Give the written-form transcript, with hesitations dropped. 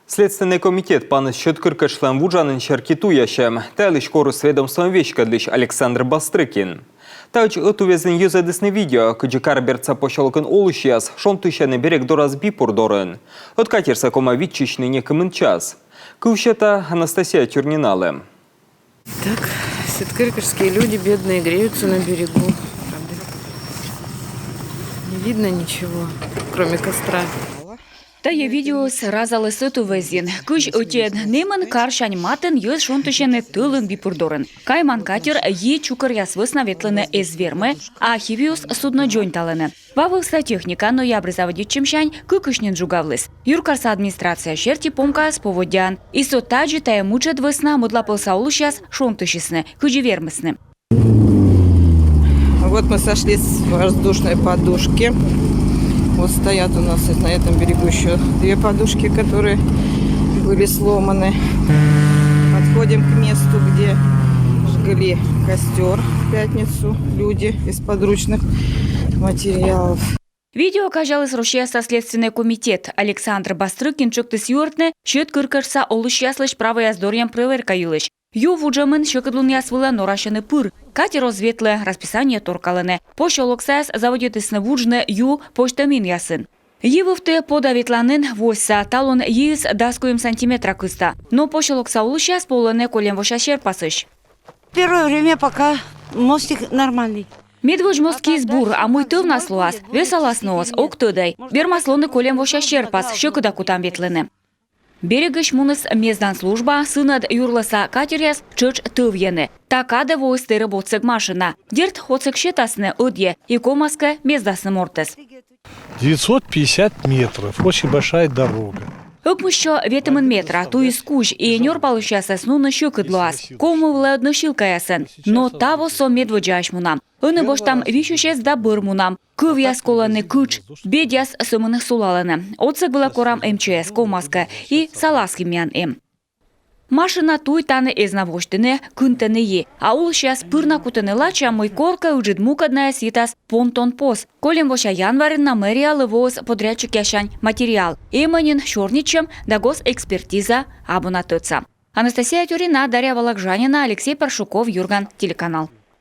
Следственный комитет паны Щеткыркашлам вуджанын шаркитуящем. Тайлыш корус ведомством вещкадлыш Александр Бастрыкин. Тауч отувезен юзадысны видео, кыджи карберца пошалкын олышияс, шон тыщаны берег дораз бипурдорын. От катерса кома витчичный некымын час. Кылщета Анастасия Тюрнинале. Так, сыткыркашские люди бедные греются на берегу. Правда, не видно ничего, кроме костра. Та є відео сразали ситу везін. Кыш өтен немен каршань матен йыз шонтышене тылын бипурдорын. Кайман катер е чукар ясвыс наветлене эзверме, а хивиус судно джойн талене. Вавылса техника ноябрь заводичем шань кыкышнен жугавлыс. Юркарса администрация шерти помкас поводян. И сотаджи тая мучат весна мудлапылса улышяс шонтышесне, кыжи вермесне. Вот мы сошли с воздушной подушки. Вот стоят у нас на этом берегу еще две подушки, которые были сломаны. Подходим к месту, где жгли костер в пятницу люди из подручных материалов. Видео оказалось рушеса Следственный комитет. Александр Бастрыкин чуктыс юртне, Щеткыркашса олышяслыш правая здорьям проверка юлыш. Ю вуджамын щекадлун ясвыла норашаны пыр. Катер розветле, расписание торкалене. Пошолоксас заводитысны вуджне ю почтамин ясын. Евывты подаветланын восса, талон ейс даскуем сантиметра кыста. Но пошолокса олышяс полыне колем вошашер пасыш. Первое время пока мостик нормальный. Медвуж мостки сбур, а мой тыл наслуас, весалас нос, октодай. Бермаслоны колем вошашер пас, щекада кутам ветлене. Берегыш муныс мездан служба, сынад юрласа катеряс чыч тывьены. Такада войстеры боцек машина. Дерт хоцек щетасны одье, и комаска мездасны мортес. 950 метров, очень большая дорога. Ыкмыщо ветымын метра, ту из куч, и нёр палущаса снуны щекыдлуас. Кому влэдно щилкаясын. Но таво со медводжаш мунам. Ыны боштам вишущес да быр мунам. Кывьяс коланы кыч, бедяс сымыны сулаланы. Отсек была корам МЧС, комаска и саласкимян им. Машина туй таны эзнавоштыны, кынтыны е. А улщас пырна кутыны лача мой корка уджид мукадная ситас понтон пос. Колем воша январин на мэрия лывоз подрядчик яшань материал. Эманин шорничем да госэкспертиза абонатыца. Анастасия Тюрина, Дарья Вологжанина, Алексей Паршуков, Юрган, телеканал.